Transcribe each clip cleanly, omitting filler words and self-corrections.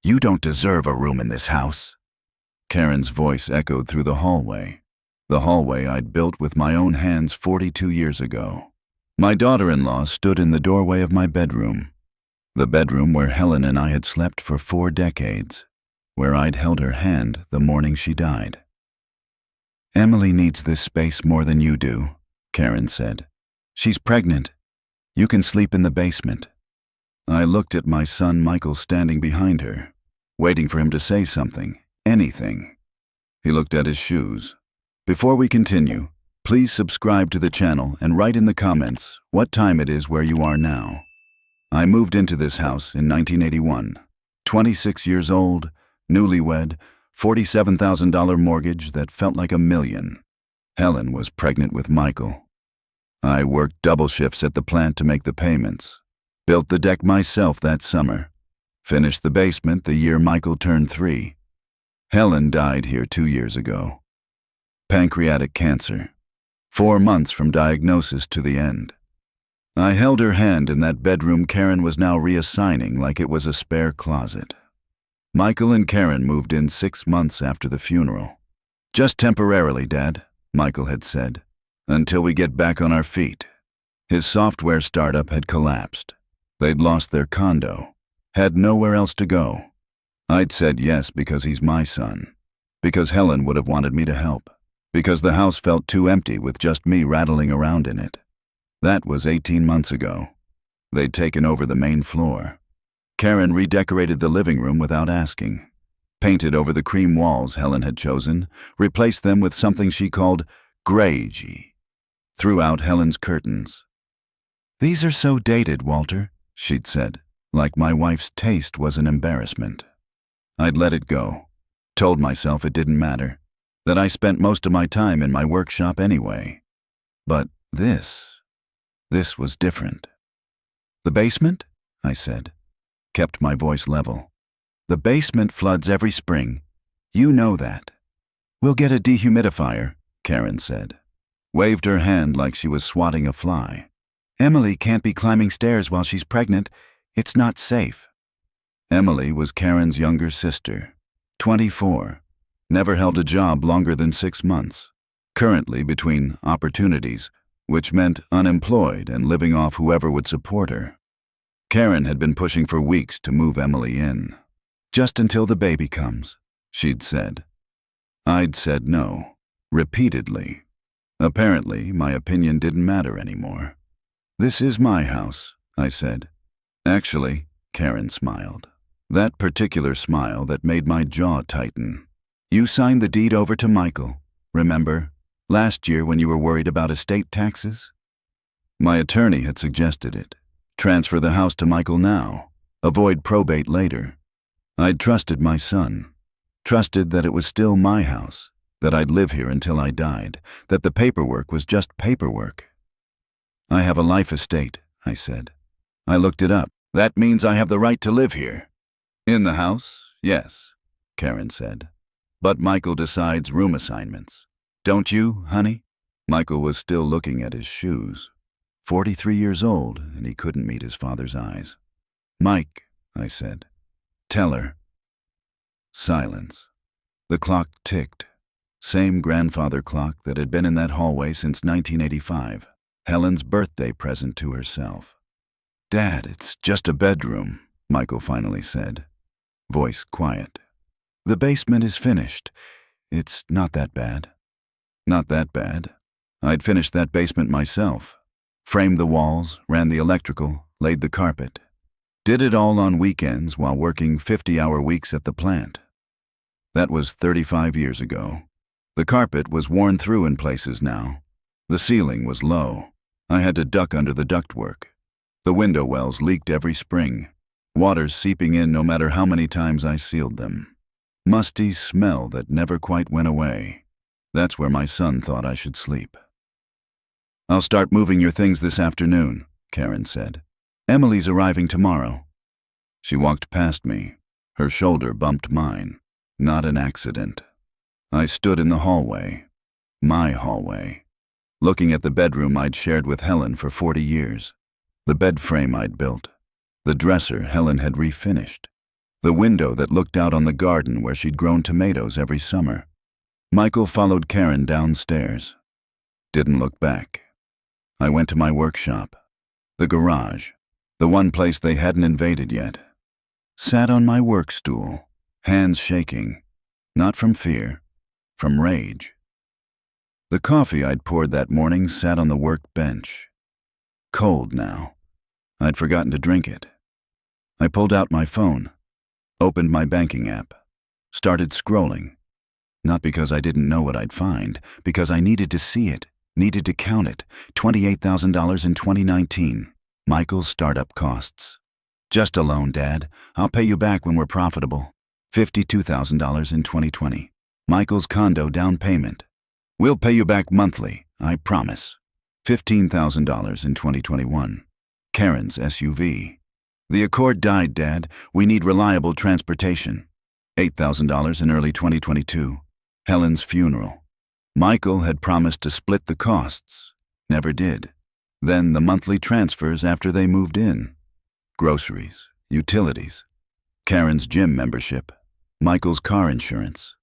You don't deserve a room in this house." Karen's voice echoed through the hallway I'd built with my own hands 42 years ago. My daughter-in-law stood in the doorway of my bedroom, the bedroom where Helen and I had slept for 4 decades, where I'd held her hand the morning she died. "Emily needs this space more than you do," Karen said. "She's pregnant. You can sleep in the basement." I looked at my son Michael standing behind her, waiting for him to say something, anything. He looked at his shoes. "Before we continue, please subscribe to the channel and write in the comments what time it is where you are now." I moved into this house in 1981, 26 years old, newlywed, $47,000 mortgage that felt like $1 million. Helen was pregnant with Michael. I worked double shifts at the plant to make the payments, built the deck myself that summer, finished the basement the year Michael turned 3. Helen died here 2 years ago. Pancreatic cancer. 4 months from diagnosis to the end. I held her hand in that bedroom Karen was now reassigning like it was a spare closet. Michael and Karen moved in 6 months after the funeral. "Just temporarily, Dad," Michael had said, "until we get back on our feet." His software startup had collapsed. They'd lost their condo, had nowhere else to go. I'd said yes because he's my son, because Helen would have wanted me to help, because the house felt too empty with just me rattling around in it. That was 18 months ago. They'd taken over the main floor. Karen redecorated the living room without asking, painted over the cream walls Helen had chosen, replaced them with something she called graygy, threw out Helen's curtains. "These are so dated, Walter," she'd said, like my wife's taste was an embarrassment. I'd let it go, told myself it didn't matter, that I spent most of my time in my workshop anyway. But this was different. "The basement?" I said, kept my voice level. "The basement floods every spring. You know that." "We'll get a dehumidifier," Karen said, waved her hand like she was swatting a fly. "Emily can't be climbing stairs while she's pregnant. It's not safe." Emily was Karen's younger sister, 24, never held a job longer than 6 months, currently between opportunities, which meant unemployed and living off whoever would support her. Karen had been pushing for weeks to move Emily in. "Just until the baby comes," she'd said. I'd said no, repeatedly. Apparently, my opinion didn't matter anymore. "This is my house," I said. "Actually," Karen smiled. That particular smile that made my jaw tighten. "You signed the deed over to Michael, remember? Last year when you were worried about estate taxes?" My attorney had suggested it. Transfer the house to Michael now. Avoid probate later. I'd trusted my son. Trusted that it was still my house, that I'd live here until I died, that the paperwork was just paperwork. "I have a life estate," I said. I looked it up. "That means I have the right to live here." "In the house, yes," Karen said. "But Michael decides room assignments. Don't you, honey?" Michael was still looking at his shoes. 43 years old, and he couldn't meet his father's eyes. "Mike," I said, "tell her." Silence. The clock ticked. Same grandfather clock that had been in that hallway since 1985. Helen's birthday present to herself. "Dad, it's just a bedroom," Michael finally said. Voice quiet. "The basement is finished. It's not that bad." Not that bad. I'd finished that basement myself. Framed the walls, ran the electrical, laid the carpet. Did it all on weekends while working 50-hour weeks at the plant. That was 35 years ago. The carpet was worn through in places now. The ceiling was low. I had to duck under the ductwork. The window wells leaked every spring, water seeping in no matter how many times I sealed them. Musty smell that never quite went away. That's where my son thought I should sleep. "I'll start moving your things this afternoon," Karen said. "Emily's arriving tomorrow." She walked past me. Her shoulder bumped mine. Not an accident. I stood in the hallway. My hallway. Looking at the bedroom I'd shared with Helen for 40 years. The bed frame I'd built. The dresser Helen had refinished. The window that looked out on the garden where she'd grown tomatoes every summer. Michael followed Karen downstairs. Didn't look back. I went to my workshop. The garage. The one place they hadn't invaded yet. Sat on my work stool, hands shaking. Not from fear, from rage. The coffee I'd poured that morning sat on the work bench. Cold now. I'd forgotten to drink it. I pulled out my phone, opened my banking app, started scrolling. Not because I didn't know what I'd find, because I needed to see it, needed to count it. $28,000 in 2019. Michael's startup costs. Just a loan, Dad. I'll pay you back when we're profitable. $52,000 in 2020. Michael's condo down payment. We'll pay you back monthly, I promise. $15,000 in 2021. Karen's SUV. The Accord died, Dad. We need reliable transportation. $8,000 in early 2022. Helen's funeral. Michael had promised to split the costs. Never did. Then the monthly transfers after they moved in. Groceries, utilities. Karen's gym membership. Michael's car insurance.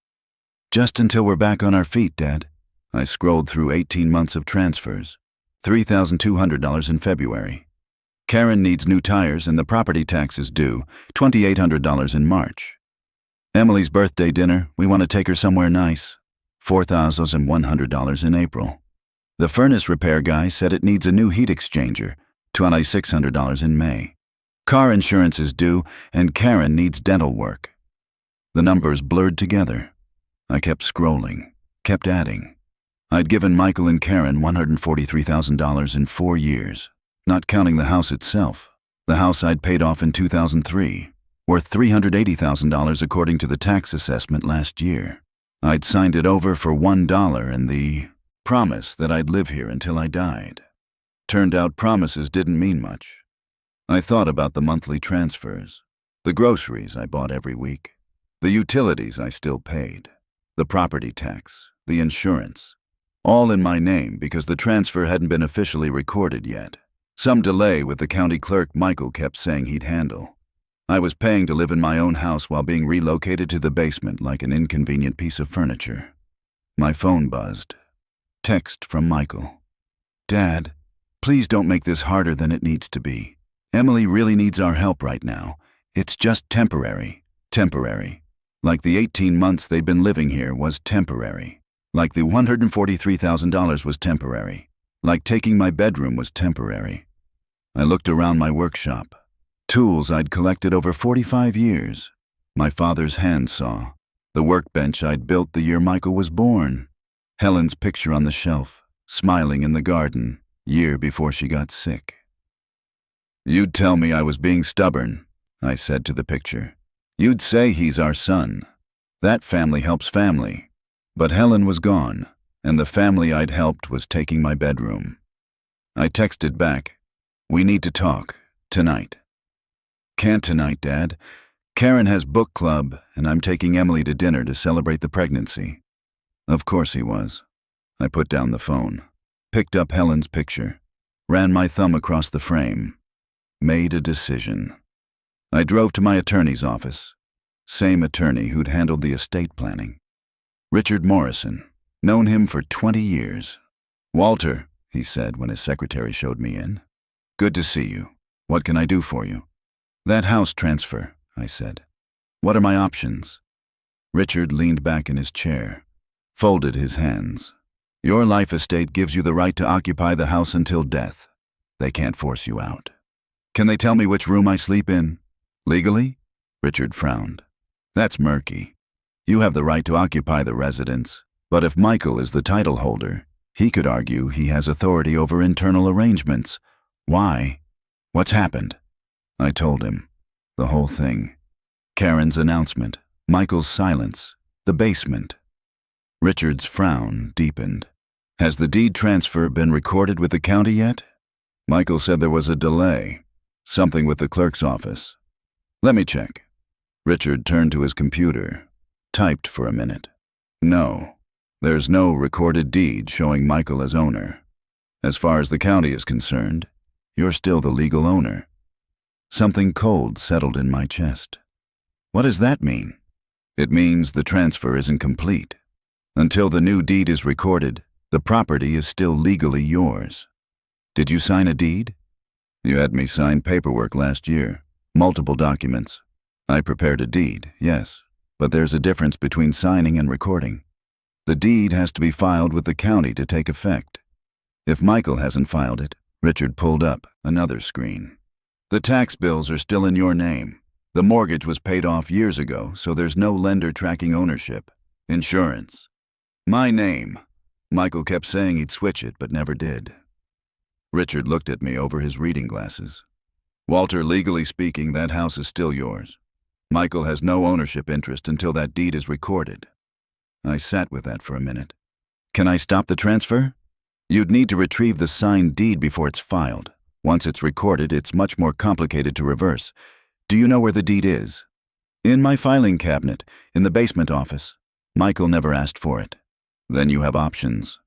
Just until we're back on our feet, Dad. I scrolled through 18 months of transfers. $3,200 in February. Karen needs new tires and the property tax is due. $2,800 in March. Emily's birthday dinner, we want to take her somewhere nice. $4,100 in April. The furnace repair guy said it needs a new heat exchanger. $2,600 in May. Car insurance is due and Karen needs dental work. The numbers blurred together. I kept scrolling, kept adding. I'd given Michael and Karen $143,000 in 4 years, not counting the house itself. The house I'd paid off in 2003, worth $380,000 according to the tax assessment last year. I'd signed it over for $1 and the promise that I'd live here until I died. Turned out promises didn't mean much. I thought about the monthly transfers, the groceries I bought every week, the utilities I still paid, the property tax, the insurance, all in my name because the transfer hadn't been officially recorded yet. Some delay with the county clerk Michael kept saying he'd handle. I was paying to live in my own house while being relocated to the basement like an inconvenient piece of furniture. My phone buzzed. Text from Michael. Dad, please don't make this harder than it needs to be. Emily really needs our help right now. It's just temporary. Temporary. Like the 18 months they'd been living here was temporary. Like the $143,000 was temporary. Like taking my bedroom was temporary. I looked around my workshop. Tools I'd collected over 45 years. My father's handsaw. The workbench I'd built the year Michael was born. Helen's picture on the shelf, smiling in the garden, year before she got sick. You'd tell me I was being stubborn, I said to the picture. You'd say he's our son. That family helps family. But Helen was gone, and the family I'd helped was taking my bedroom. I texted back, we need to talk, tonight. Can't tonight, Dad. Karen has book club, and I'm taking Emily to dinner to celebrate the pregnancy. Of course he was. I put down the phone, picked up Helen's picture, ran my thumb across the frame, made a decision. I drove to my attorney's office, same attorney who'd handled the estate planning. Richard Morrison, known him for 20 years. Walter, he said when his secretary showed me in. Good to see you. What can I do for you? That house transfer, I said. What are my options? Richard leaned back in his chair, folded his hands. Your life estate gives you the right to occupy the house until death. They can't force you out. Can they tell me which room I sleep in? Legally? Richard frowned. That's murky. You have the right to occupy the residence, but if Michael is the title holder, he could argue he has authority over internal arrangements. Why? What's happened? I told him. The whole thing. Karen's announcement, Michael's silence, the basement. Richard's frown deepened. Has the deed transfer been recorded with the county yet? Michael said there was a delay. Something with the clerk's office. Let me check. Richard turned to his computer, typed for a minute. No, there's no recorded deed showing Michael as owner. As far as the county is concerned, you're still the legal owner. Something cold settled in my chest. What does that mean? It means the transfer isn't complete. Until the new deed is recorded, the property is still legally yours. Did you sign a deed? You had me sign paperwork last year, multiple documents. I prepared a deed, yes, but there's a difference between signing and recording. The deed has to be filed with the county to take effect. If Michael hasn't filed it, Richard pulled up another screen. The tax bills are still in your name. The mortgage was paid off years ago, so there's no lender tracking ownership. Insurance. My name. Michael kept saying he'd switch it, but never did. Richard looked at me over his reading glasses. Walter, legally speaking, that house is still yours. Michael has no ownership interest until that deed is recorded. I sat with that for a minute. Can I stop the transfer? You'd need to retrieve the signed deed before it's filed. Once it's recorded, it's much more complicated to reverse. Do you know where the deed is? In my filing cabinet, in the basement office. Michael never asked for it. Then you have options.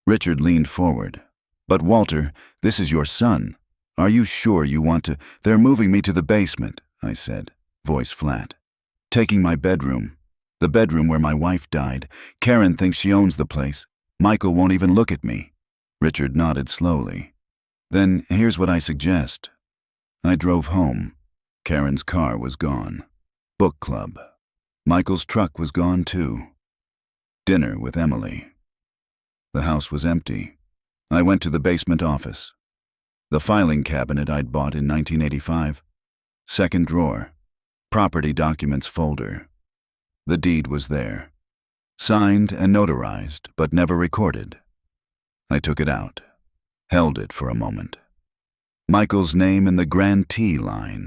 Richard leaned forward. But Walter, this is your son. Are you sure you want to? They're moving me to the basement, I said, voice flat. Taking my bedroom. The bedroom where my wife died. Karen thinks she owns the place. Michael won't even look at me. Richard nodded slowly. Then here's what I suggest. I drove home. Karen's car was gone. Book club. Michael's truck was gone too. Dinner with Emily. The house was empty. I went to the basement office. The filing cabinet I'd bought in 1985. Second drawer. Property documents folder. The deed was there. Signed and notarized, but never recorded. I took it out. Held it for a moment. Michael's name in the grantee line.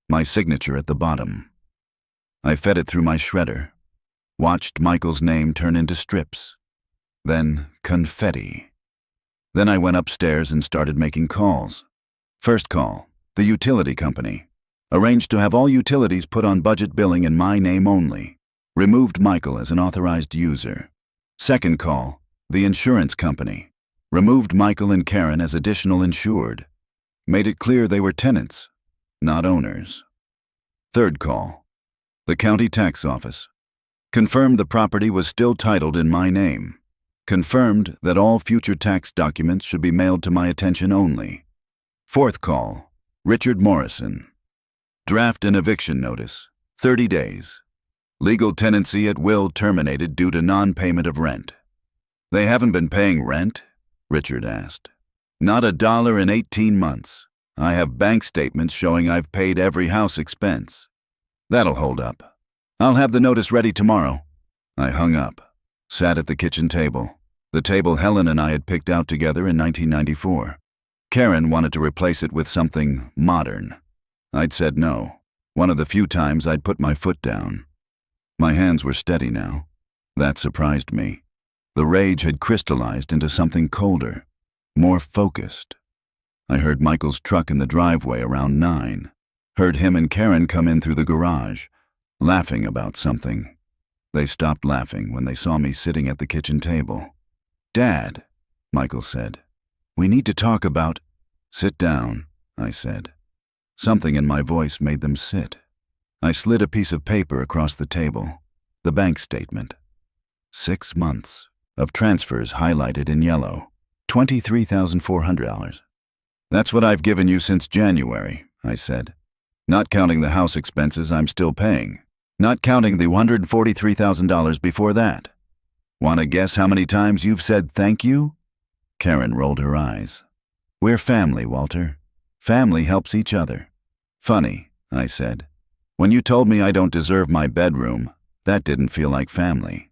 My signature at the bottom. I fed it through my shredder. Watched Michael's name turn into strips. Then confetti. Then I went upstairs and started making calls. First call, the utility company. Arranged to have all utilities put on budget billing in my name only. Removed Michael as an authorized user. Second call, the insurance company. Removed Michael and Karen as additional insured. Made it clear they were tenants, not owners. Third call, the county tax office. Confirmed the property was still titled in my name. Confirmed that all future tax documents should be mailed to my attention only. Fourth call, Richard Morrison. Draft an eviction notice, 30 days. Legal tenancy at will terminated due to non-payment of rent. They haven't been paying rent? Richard asked. Not $1 in 18 months. I have bank statements showing I've paid every house expense. That'll hold up. I'll have the notice ready tomorrow. I hung up. Sat at the kitchen table, the table Helen and I had picked out together in 1994. Karen wanted to replace it with something modern. I'd said no, one of the few times I'd put my foot down. My hands were steady now. That surprised me. The rage had crystallized into something colder, more focused. I heard Michael's truck in the driveway around 9. Heard him and Karen come in through the garage, laughing about something. They stopped laughing when they saw me sitting at the kitchen table. Dad, Michael said, we need to talk about... Sit down, I said. Something in my voice made them sit. I slid a piece of paper across the table, the bank statement. 6 months of transfers highlighted in yellow, $23,400. That's what I've given you since January, I said. Not counting the house expenses I'm still paying. Not counting the $143,000 before that. Want to guess how many times you've said thank you? Karen rolled her eyes. We're family, Walter. Family helps each other. Funny, I said. When you told me I don't deserve my bedroom, that didn't feel like family.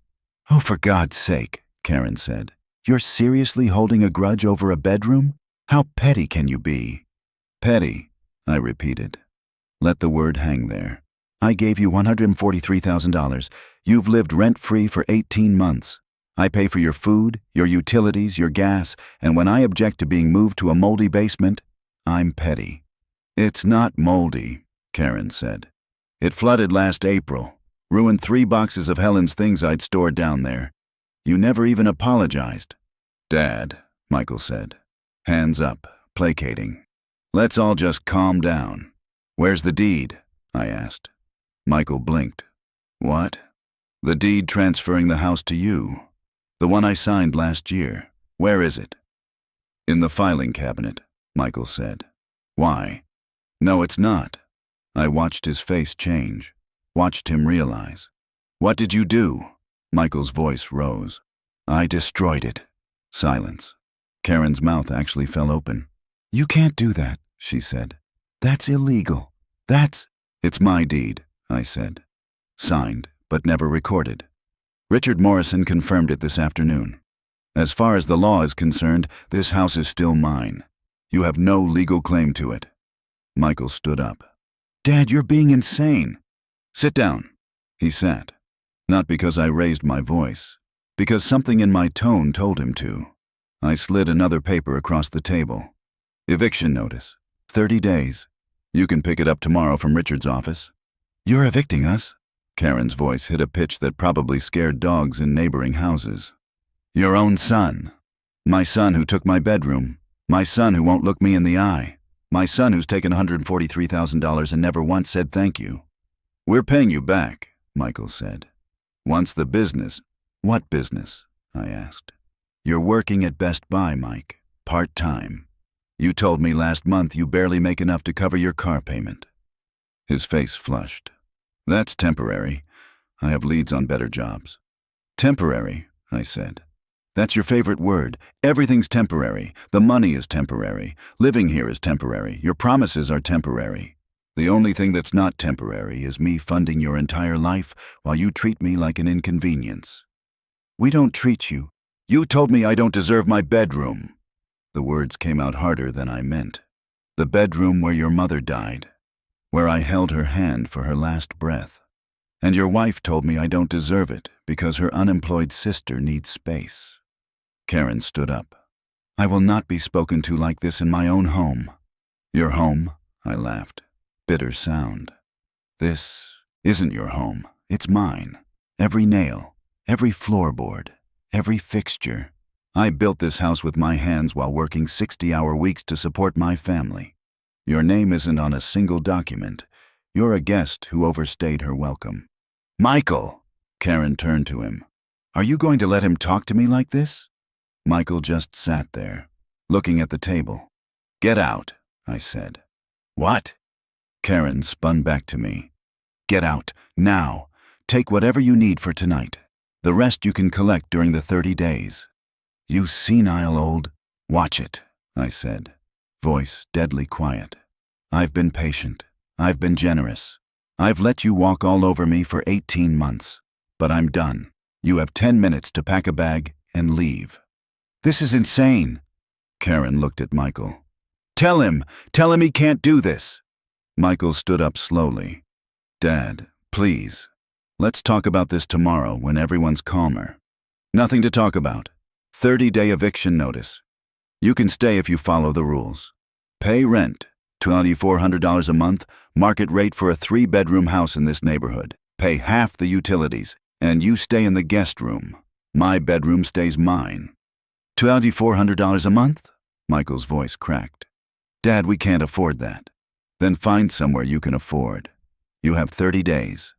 Oh, for God's sake, Karen said. You're seriously holding a grudge over a bedroom? How petty can you be? Petty, I repeated. Let the word hang there. I gave you $143,000. You've lived rent-free for 18 months. I pay for your food, your utilities, your gas, and when I object to being moved to a moldy basement, I'm petty. It's not moldy, Karen said. It flooded last April, ruined 3 boxes of Helen's things I'd stored down there. You never even apologized. Dad, Michael said, hands up, placating. Let's all just calm down. Where's the deed? I asked. Michael blinked. What? The deed transferring the house to you. The one I signed last year. Where is it? In the filing cabinet, Michael said. Why? No, it's not. I watched his face change, watched him realize. What did you do? Michael's voice rose. I destroyed it. Silence. Karen's mouth actually fell open. You can't do that, she said. That's illegal. It's my deed, I said. Signed, but never recorded. Richard Morrison confirmed it this afternoon. As far as the law is concerned, this house is still mine. You have no legal claim to it. Michael stood up. Dad, you're being insane. Sit down. He sat. Not because I raised my voice, because something in my tone told him to. I slid another paper across the table. Eviction notice. 30 days. You can pick it up tomorrow from Richard's office. You're evicting us? Karen's voice hit a pitch that probably scared dogs in neighboring houses. Your own son. My son who took my bedroom. My son who won't look me in the eye. My son who's taken $143,000 and never once said thank you. We're paying you back, Michael said. Once the business. What business? I asked. You're working at Best Buy, Mike. Part-time. You told me last month you barely make enough to cover your car payment. His face flushed. That's temporary. I have leads on better jobs. Temporary, I said. That's your favorite word. Everything's temporary. The money is temporary. Living here is temporary. Your promises are temporary. The only thing that's not temporary is me funding your entire life while you treat me like an inconvenience. We don't treat you. You told me I don't deserve my bedroom. The words came out harder than I meant. The bedroom where your mother died, where I held her hand for her last breath. And your wife told me I don't deserve it because her unemployed sister needs space. Karen stood up. I will not be spoken to like this in my own home. Your home? I laughed. Bitter sound. This isn't your home. It's mine. Every nail, every floorboard, every fixture. I built this house with my hands while working 60-hour weeks to support my family. Your name isn't on a single document. You're a guest who overstayed her welcome. Michael! Karen turned to him. Are you going to let him talk to me like this? Michael just sat there, looking at the table. Get out, I said. What? Karen spun back to me. Get out, now. Take whatever you need for tonight. The rest you can collect during the 30 days. You senile old. Watch it, I said, voice deadly quiet. I've been patient. I've been generous. I've let you walk all over me for 18 months. But I'm done. You have 10 minutes to pack a bag and leave. This is insane. Karen looked at Michael. Tell him he can't do this. Michael stood up slowly. Dad, please. Let's talk about this tomorrow when everyone's calmer. Nothing to talk about. 30-day eviction notice. You can stay if you follow the rules. Pay rent, $2,400 a month, market rate for a 3-bedroom house in this neighborhood. Pay half the utilities, and you stay in the guest room. My bedroom stays mine. $2,400 a month? Michael's voice cracked. Dad, we can't afford that. Then find somewhere you can afford. You have 30 days.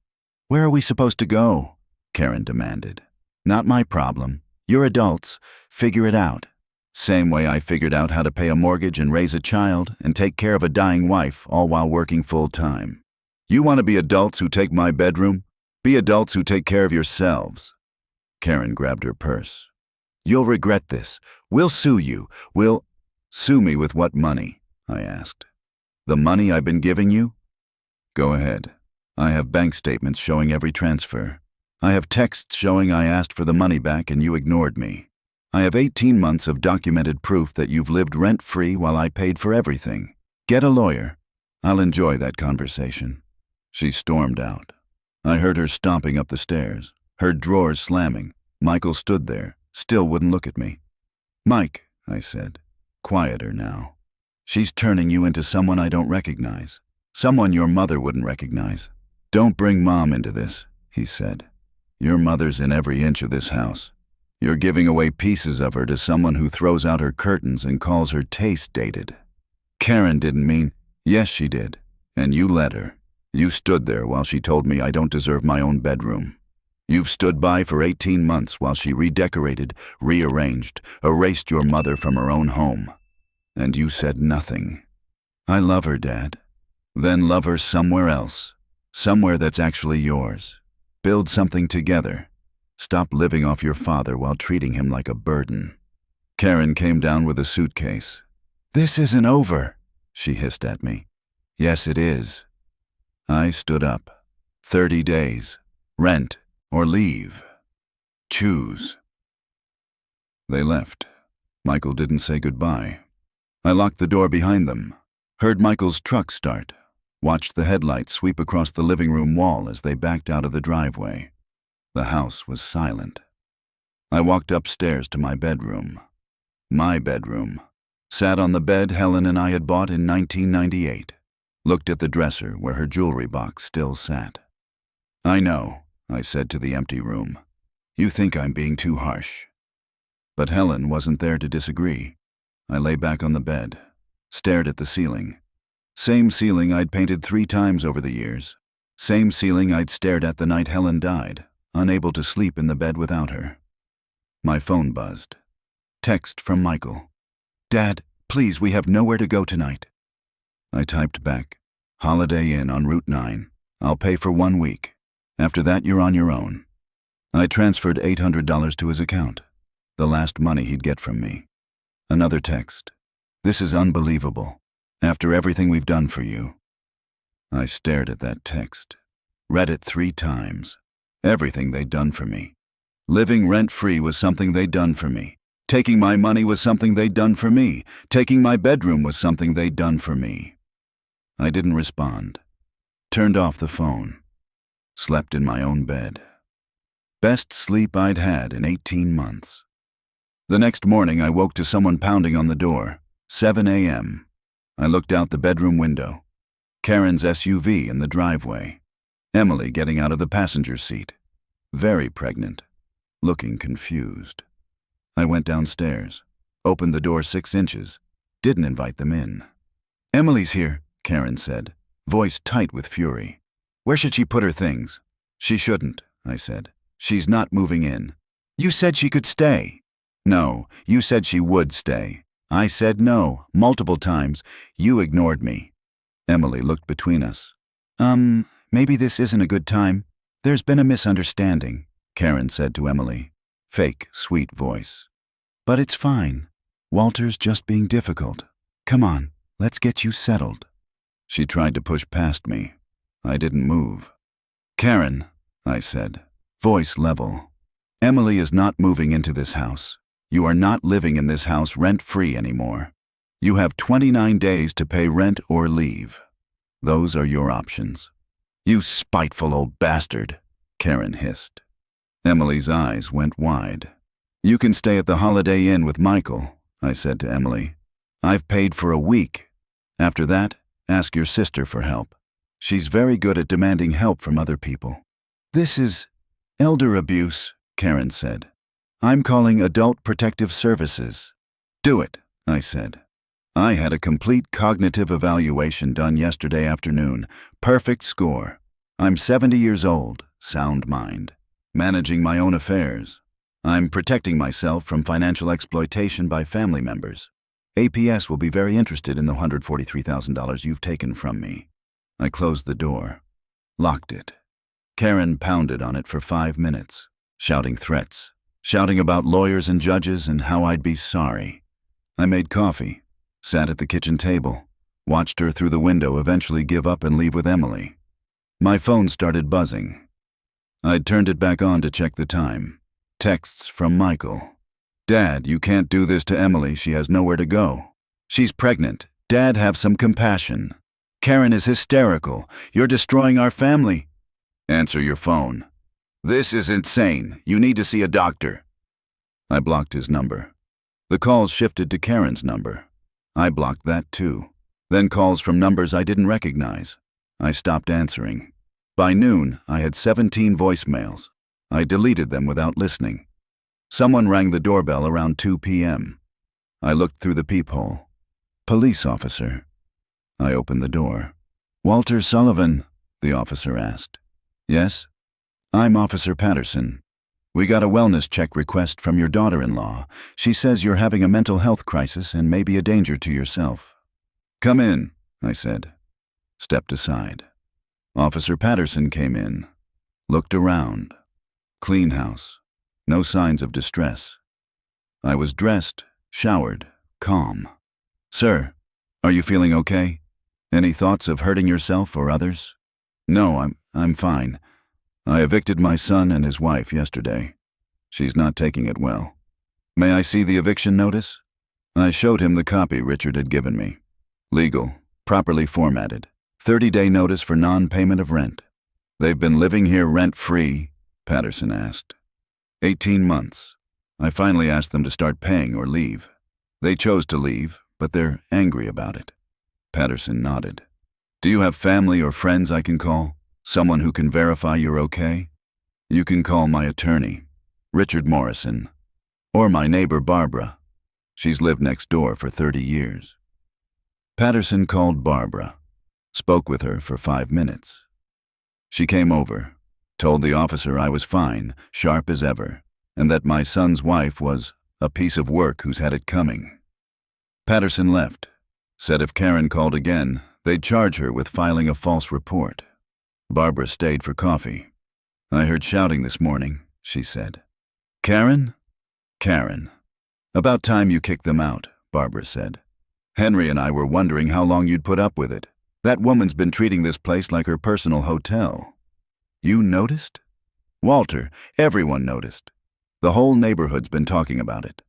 Where are we supposed to go? Karen demanded. Not my problem. You're adults. Figure it out. Same way I figured out how to pay a mortgage and raise a child and take care of a dying wife, all while working full-time. You want to be adults who take my bedroom? Be adults who take care of yourselves. Karen grabbed her purse. You'll regret this. We'll sue you. Sue me with what money? I asked. The money I've been giving you? Go ahead. I have bank statements showing every transfer. I have texts showing I asked for the money back and you ignored me. I have 18 months of documented proof that you've lived rent-free while I paid for everything. Get a lawyer. I'll enjoy that conversation. She stormed out. I heard her stomping up the stairs, heard drawers slamming. Michael stood there, still wouldn't look at me. Mike, I said, quieter now. She's turning you into someone I don't recognize. Someone your mother wouldn't recognize. Don't bring Mom into this, he said. Your mother's in every inch of this house. You're giving away pieces of her to someone who throws out her curtains and calls her taste dated. Karen didn't mean, yes she did, and you let her. You stood there while she told me I don't deserve my own bedroom. You've stood by for 18 months while she redecorated, rearranged, erased your mother from her own home. And you said nothing. I love her, Dad. Then love her somewhere else. Somewhere that's actually yours. Build something together. Stop living off your father while treating him like a burden. Karen came down with a suitcase. This isn't over, she hissed at me. Yes, it is. I stood up. 30 days. Rent or leave. Choose. They left. Michael didn't say goodbye. I locked the door behind them, heard Michael's truck start, watched the headlights sweep across the living room wall as they backed out of the driveway. The house was silent. I walked upstairs to my bedroom. My bedroom. Sat on the bed Helen and I had bought in 1998. Looked at the dresser where her jewelry box still sat. I know, I said to the empty room. You think I'm being too harsh. But Helen wasn't there to disagree. I lay back on the bed, stared at the ceiling. Same ceiling I'd painted 3 times over the years. Same ceiling I'd stared at the night Helen died, unable to sleep in the bed without her. My phone buzzed. Text from Michael. Dad, please, we have nowhere to go tonight. I typed back, Holiday Inn on Route 9. I'll pay for 1 week. After that, you're on your own. I transferred $800 to his account, the last money he'd get from me. Another text. This is unbelievable. After everything we've done for you. I stared at that text, read it 3 times. Everything they'd done for me. Living rent-free was something they'd done for me. Taking my money was something they'd done for me. Taking my bedroom was something they'd done for me. I didn't respond. Turned off the phone. Slept in my own bed. Best sleep I'd had in 18 months. The next morning I woke to someone pounding on the door. 7 a.m. I looked out the bedroom window. Karen's SUV in the driveway. Emily getting out of the passenger seat. Very pregnant. Looking confused. I went downstairs. Opened the door 6 inches. Didn't invite them in. Emily's here, Karen said, voice tight with fury. Where should she put her things? She shouldn't, I said. She's not moving in. You said she could stay. No, you said she would stay. I said no, multiple times. You ignored me. Emily looked between us. Maybe this isn't a good time. There's been a misunderstanding, Karen said to Emily. Fake, sweet voice. But it's fine. Walter's just being difficult. Come on, let's get you settled. She tried to push past me. I didn't move. Karen, I said, voice level. Emily is not moving into this house. You are not living in this house rent-free anymore. You have 29 days to pay rent or leave. Those are your options. You spiteful old bastard, Karen hissed. Emily's eyes went wide. You can stay at the Holiday Inn with Michael, I said to Emily. I've paid for a week. After that, ask your sister for help. She's very good at demanding help from other people. This is elder abuse, Karen said. I'm calling Adult Protective Services. Do it, I said. I had a complete cognitive evaluation done yesterday afternoon. Perfect score. I'm 70 years old, sound mind. Managing my own affairs. I'm protecting myself from financial exploitation by family members. APS will be very interested in the $143,000 you've taken from me. I closed the door. Locked it. Karen pounded on it for 5 minutes, shouting threats, shouting about lawyers and judges and how I'd be sorry. I made coffee, sat at the kitchen table, watched her through the window eventually give up and leave with Emily. My phone started buzzing. I'd turned it back on to check the time. Texts from Michael. Dad, you can't do this to Emily. She has nowhere to go. She's pregnant. Dad, have some compassion. Karen is hysterical. You're destroying our family. Answer your phone. This is insane. You need to see a doctor. I blocked his number. The calls shifted to Karen's number. I blocked that too. Then calls from numbers I didn't recognize. I stopped answering. By noon, I had 17 voicemails. I deleted them without listening. Someone rang the doorbell around 2 p.m. I looked through the peephole. Police officer. I opened the door. Walter Sullivan, the officer asked. Yes? I'm Officer Patterson. We got a wellness check request from your daughter-in-law. She says you're having a mental health crisis and may be a danger to yourself. Come in, I said. Stepped aside. Officer Patterson came in. Looked around. Clean house. No signs of distress. I was dressed, showered, calm. Sir, are you feeling okay? Any thoughts of hurting yourself or others? No, I'm fine. I evicted my son and his wife yesterday. She's not taking it well. May I see the eviction notice? I showed him the copy Richard had given me. Legal, properly formatted. 30-day notice for non-payment of rent. They've been living here rent-free, Patterson asked. 18 months. I finally asked them to start paying or leave. They chose to leave, but they're angry about it. Patterson nodded. Do you have family or friends I can call? Someone who can verify you're okay? You can call my attorney, Richard Morrison, or my neighbor Barbara. She's lived next door for 30 years. Patterson called Barbara, spoke with her for 5 minutes. She came over, told the officer I was fine, sharp as ever, and that my son's wife was a piece of work who's had it coming. Patterson left, said if Karen called again, they'd charge her with filing a false report. Barbara stayed for coffee. I heard shouting this morning, she said. Karen? Karen. About time you kicked them out, Barbara said. Henry and I were wondering how long you'd put up with it. That woman's been treating this place like her personal hotel. You noticed? Walter, everyone noticed. The whole neighborhood's been talking about it.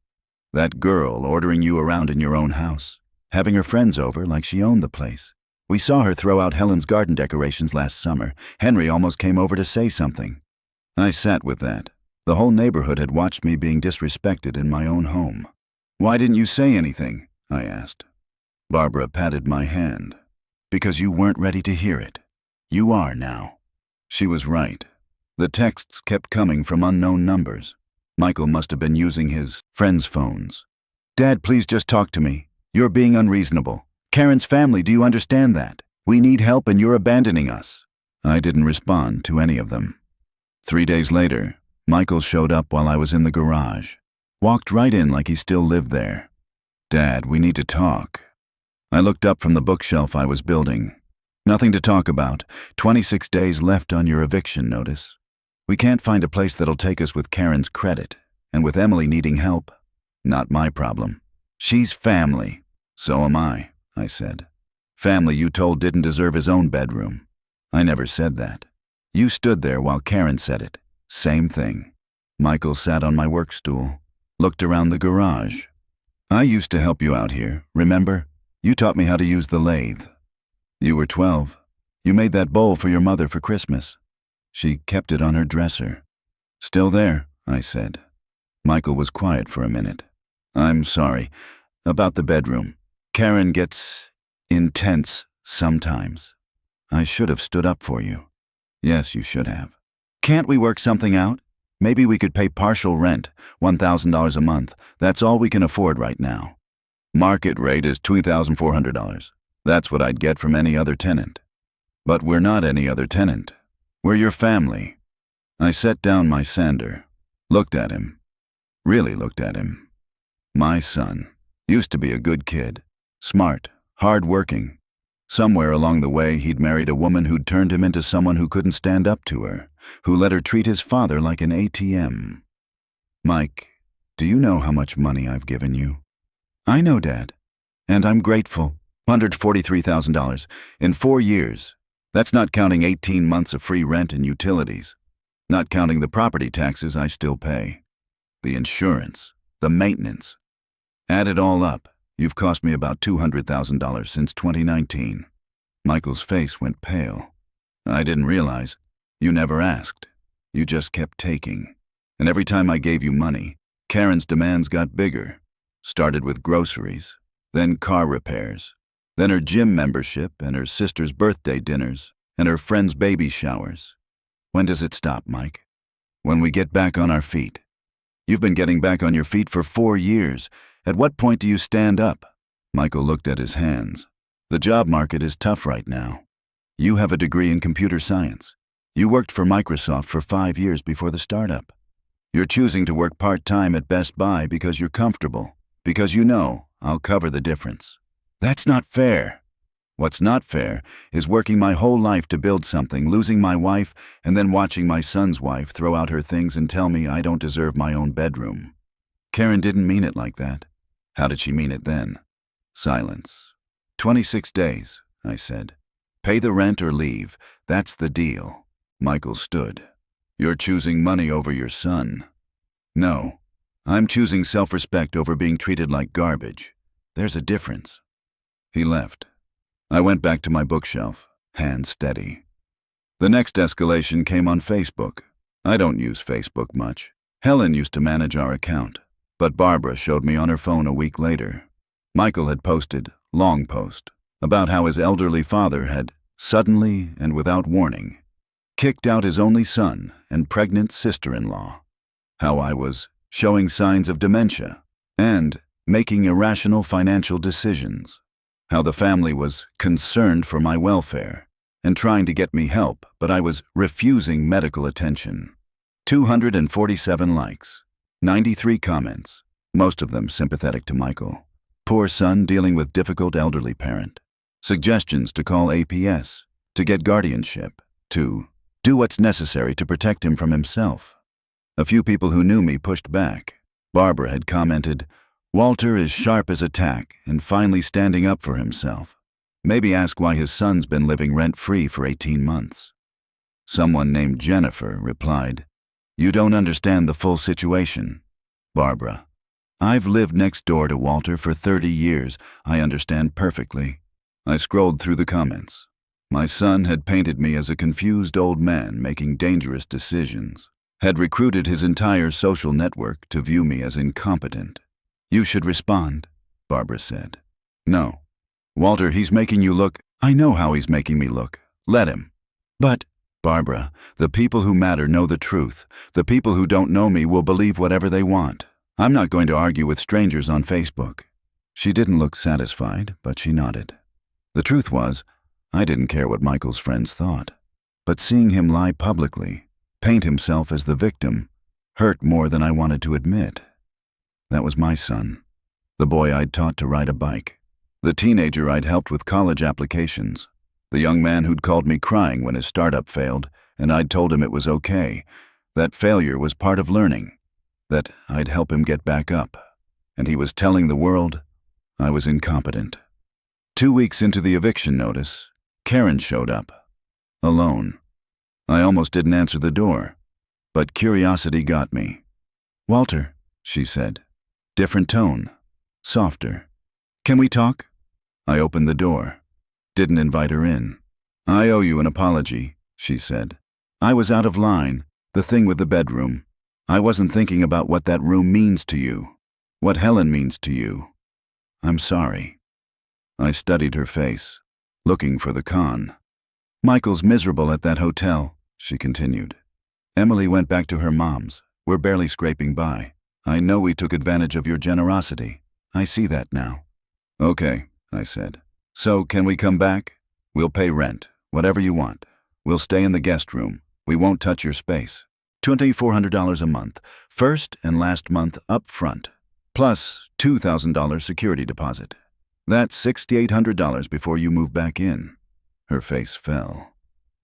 That girl ordering you around in your own house, having her friends over like she owned the place. We saw her throw out Helen's garden decorations last summer. Henry almost came over to say something. I sat with that. The whole neighborhood had watched me being disrespected in my own home. Why didn't you say anything? I asked. Barbara patted my hand. Because you weren't ready to hear it. You are now. She was right. The texts kept coming from unknown numbers. Michael must have been using his friends' phones. Dad, please just talk to me. You're being unreasonable. Karen's family, do you understand that? We need help and you're abandoning us. I didn't respond to any of them. 3 days later, Michael showed up while I was in the garage. Walked right in like he still lived there. Dad, we need to talk. I looked up from the bookshelf I was building. Nothing to talk about. 26 days left on your eviction notice. We can't find a place that'll take us with Karen's credit, and with Emily needing help. Not my problem. She's family. So am I said. Family you told didn't deserve his own bedroom. I never said that. You stood there while Karen said it. Same thing. Michael sat on my work stool, looked around the garage. I used to help you out here, remember? You taught me how to use the lathe. You were 12. You made that bowl for your mother for Christmas. She kept it on her dresser. Still there, I said. Michael was quiet for a minute. I'm sorry. About the bedroom. Karen gets intense sometimes. I should have stood up for you. Yes, you should have. Can't we work something out? Maybe we could pay partial rent, $1,000 a month. That's all we can afford right now. Market rate is $2,400. That's what I'd get from any other tenant. But we're not any other tenant. We're your family. I set down my sander, looked at him. Really looked at him. My son. Used to be a good kid. Smart, hard-working. Somewhere along the way, he'd married a woman who'd turned him into someone who couldn't stand up to her, who let her treat his father like an ATM. Mike, do you know how much money I've given you? I know, Dad. And I'm grateful. $143,000 in 4 years. That's not counting 18 months of free rent and utilities. Not counting the property taxes I still pay. The insurance. The maintenance. Add it all up. You've cost me about $200,000 since 2019. Michael's face went pale. I didn't realize. You never asked. You just kept taking. And every time I gave you money, Karen's demands got bigger. Started with groceries, then car repairs, then her gym membership and her sister's birthday dinners and her friends' baby showers. When does it stop, Mike? When we get back on our feet. You've been getting back on your feet for 4 years. At what point do you stand up? Michael looked at his hands. The job market is tough right now. You have a degree in computer science. You worked for Microsoft for 5 years before the startup. You're choosing to work part-time at Best Buy because you're comfortable, because you know I'll cover the difference. That's not fair. What's not fair is working my whole life to build something, losing my wife, and then watching my son's wife throw out her things and tell me I don't deserve my own bedroom. Karen didn't mean it like that. How did she mean it then? Silence. 26 days, I said. Pay the rent or leave. That's the deal. Michael stood. You're choosing money over your son. No. I'm choosing self-respect over being treated like garbage. There's a difference. He left. I went back to my bookshelf, hands steady. The next escalation came on Facebook. I don't use Facebook much. Helen used to manage our account, but Barbara showed me on her phone a week later. Michael had posted, long post, about how his elderly father had, suddenly and without warning, kicked out his only son and pregnant sister-in-law. How I was showing signs of dementia and making irrational financial decisions. How the family was concerned for my welfare and trying to get me help, but I was refusing medical attention. 247 likes, 93 comments, most of them sympathetic to Michael. Poor son dealing with difficult elderly parent. Suggestions to call APS, to get guardianship, to do what's necessary to protect him from himself. A few people who knew me pushed back. Barbara had commented, Walter is sharp as a tack and finally standing up for himself. Maybe ask why his son's been living rent-free for 18 months. Someone named Jennifer replied, You don't understand the full situation. Barbara, I've lived next door to Walter for 30 years. I understand perfectly. I scrolled through the comments. My son had painted me as a confused old man making dangerous decisions, had recruited his entire social network to view me as incompetent. You should respond, Barbara said. No. Walter, he's making you look. I know how he's making me look. Let him. But, Barbara, the people who matter know the truth. The people who don't know me will believe whatever they want. I'm not going to argue with strangers on Facebook. She didn't look satisfied, but she nodded. The truth was, I didn't care what Michael's friends thought. But seeing him lie publicly, paint himself as the victim, hurt more than I wanted to admit. That was my son, the boy I'd taught to ride a bike, the teenager I'd helped with college applications, the young man who'd called me crying when his startup failed, and I'd told him it was okay, that failure was part of learning, that I'd help him get back up, and he was telling the world I was incompetent. 2 weeks into the eviction notice, Karen showed up, alone. I almost didn't answer the door, but curiosity got me. Walter, she said. Different tone, softer. Can we talk? I opened the door. Didn't invite her in. I owe you an apology, she said. I was out of line, the thing with the bedroom. I wasn't thinking about what that room means to you, what Helen means to you. I'm sorry. I studied her face, looking for the con. Michael's miserable at that hotel, she continued. Emily went back to her mom's. We're barely scraping by. I know we took advantage of your generosity. I see that now. Okay, I said. So can we come back? We'll pay rent, whatever you want. We'll stay in the guest room. We won't touch your space. $2,400 a month, first and last month up front, plus $2,000 security deposit. That's $6,800 before you move back in. Her face fell.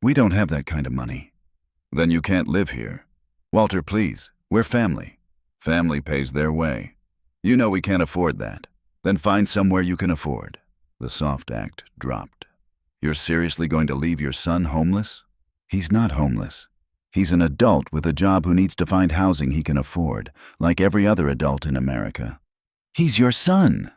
We don't have that kind of money. Then you can't live here. Walter, please, we're family. Family pays their way. You know we can't afford that. Then find somewhere you can afford. The soft act dropped. You're seriously going to leave your son homeless? He's not homeless. He's an adult with a job who needs to find housing he can afford, like every other adult in America. He's your son.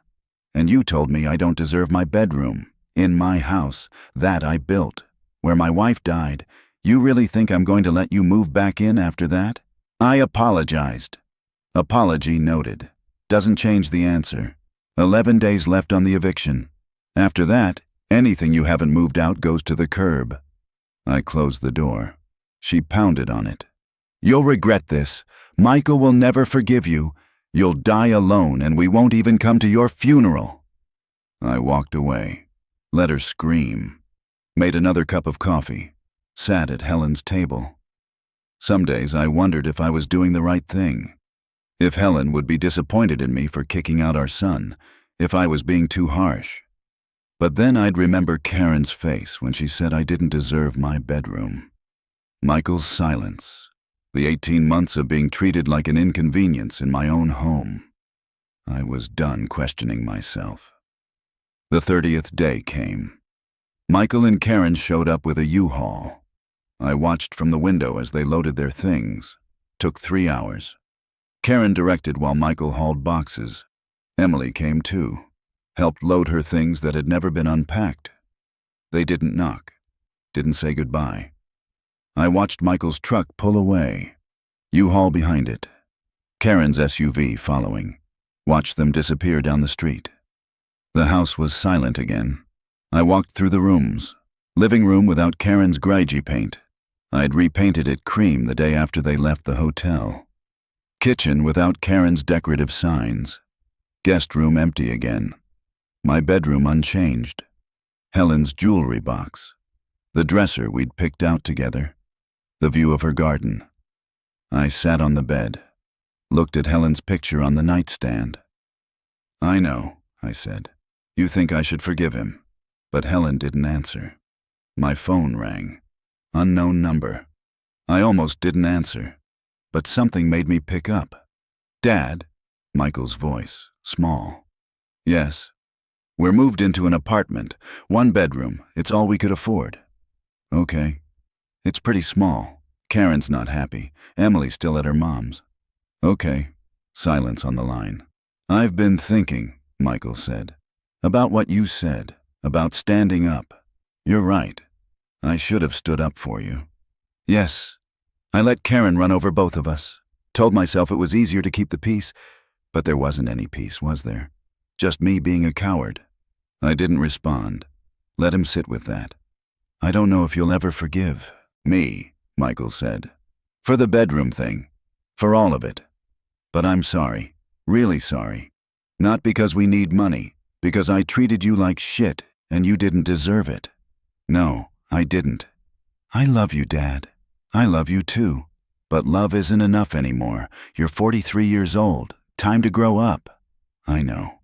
And you told me I don't deserve my bedroom, in my house, that I built, where my wife died. You really think I'm going to let you move back in after that? I apologized. Apology noted. Doesn't change the answer. 11 days left on the eviction. After that, anything you haven't moved out goes to the curb. I closed the door. She pounded on it. You'll regret this. Michael will never forgive you. You'll die alone and we won't even come to your funeral. I walked away. Let her scream. Made another cup of coffee. Sat at Helen's table. Some days I wondered if I was doing the right thing. If Helen would be disappointed in me for kicking out our son, if I was being too harsh. But then I'd remember Karen's face when she said I didn't deserve my bedroom. Michael's silence. The 18 months of being treated like an inconvenience in my own home. I was done questioning myself. The 30th day came. Michael and Karen showed up with a U-Haul. I watched from the window as they loaded their things. Took 3 hours. Karen directed while Michael hauled boxes. Emily came too. Helped load her things that had never been unpacked. They didn't knock. Didn't say goodbye. I watched Michael's truck pull away. U-Haul behind it. Karen's SUV following. Watched them disappear down the street. The house was silent again. I walked through the rooms. Living room without Karen's grigey paint. I'd repainted it cream the day after they left the hotel. Kitchen without Karen's decorative signs. Guest room empty again. My bedroom unchanged. Helen's jewelry box. The dresser we'd picked out together. The view of her garden. I sat on the bed. Looked at Helen's picture on the nightstand. "I know," I said. "You think I should forgive him." But Helen didn't answer. My phone rang. Unknown number. I almost didn't answer. But something made me pick up. "Dad?" Michael's voice, small. "Yes. We're moved into an apartment. 1 bedroom. It's all we could afford." "Okay. It's pretty small. Karen's not happy. Emily's still at her mom's." "Okay." Silence on the line. "I've been thinking," Michael said, "about what you said, about standing up. You're right. I should have stood up for you." "Yes. I let Karen run over both of us. Told myself it was easier to keep the peace, but there wasn't any peace, was there? Just me being a coward." I didn't respond. Let him sit with that. "I don't know if you'll ever forgive me," Michael said. "For the bedroom thing. For all of it. But I'm sorry. Really sorry. Not because we need money. Because I treated you like shit and you didn't deserve it. No, I didn't. I love you, Dad. I love you too. But love isn't enough anymore. You're 43 years old. Time to grow up." "I know.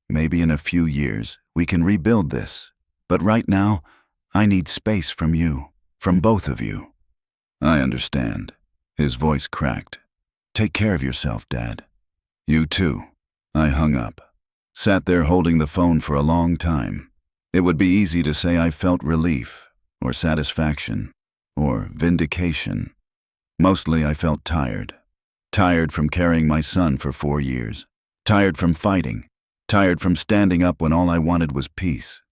Maybe in a few years we can rebuild this. But right now, I need space from you. From both of you." "I understand." His voice cracked. "Take care of yourself, Dad." "You too." I hung up. Sat there holding the phone for a long time. It would be easy to say I felt relief, or satisfaction, or vindication. Mostly I felt tired. Tired from carrying my son for 4 years. Tired from fighting. Tired from standing up when all I wanted was peace.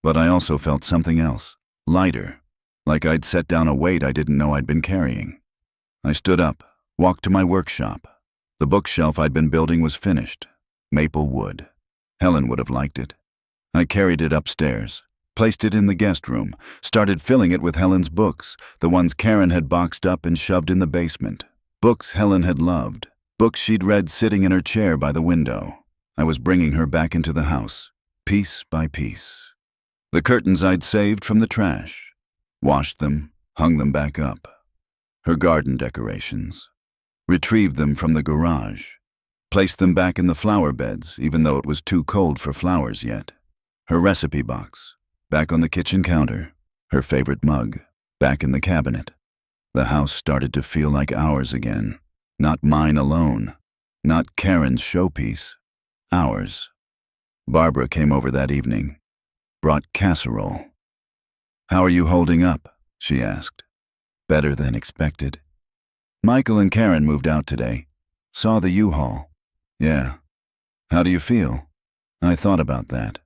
But I also felt something else, lighter, like I'd set down a weight I didn't know I'd been carrying. I stood up, walked to my workshop. The bookshelf I'd been building was finished. Maple wood. Helen would have liked it. I carried it upstairs, placed it in the guest room, started filling it with Helen's books, the ones Karen had boxed up and shoved in the basement. Books Helen had loved, books she'd read sitting in her chair by the window. I was bringing her back into the house, piece by piece. The curtains I'd saved from the trash. Washed them, hung them back up. Her garden decorations. Retrieved them from the garage. Placed them back in the flower beds, even though it was too cold for flowers yet. Her recipe box, back on the kitchen counter. Her favorite mug, back in the cabinet. The house started to feel like ours again. Not mine alone. Not Karen's showpiece. Ours. Barbara came over that evening. Brought casserole. "How are you holding up?" she asked. "Better than expected." "Michael and Karen moved out today. Saw the U-Haul." "Yeah. How do you feel?" "I thought about that."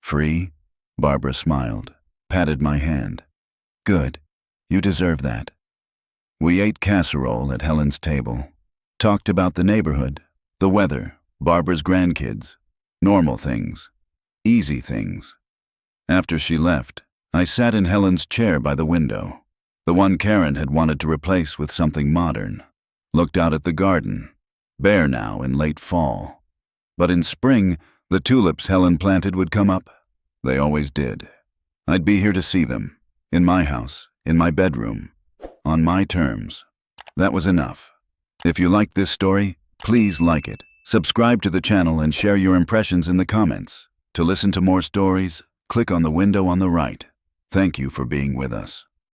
"Free?" Barbara smiled, patted my hand. "Good. You deserve that." We ate casserole at Helen's table. Talked about the neighborhood, the weather, Barbara's grandkids. Normal things. Easy things. After she left, I sat in Helen's chair by the window, the one Karen had wanted to replace with something modern. Looked out at the garden, bare now in late fall. But in spring, the tulips Helen planted would come up. They always did. I'd be here to see them, In my house, in my bedroom, on my terms. That was enough. If you liked this story, please like it, subscribe to the channel, and share your impressions in the comments. To listen to more stories, click on the window on the right. Thank you for being with us.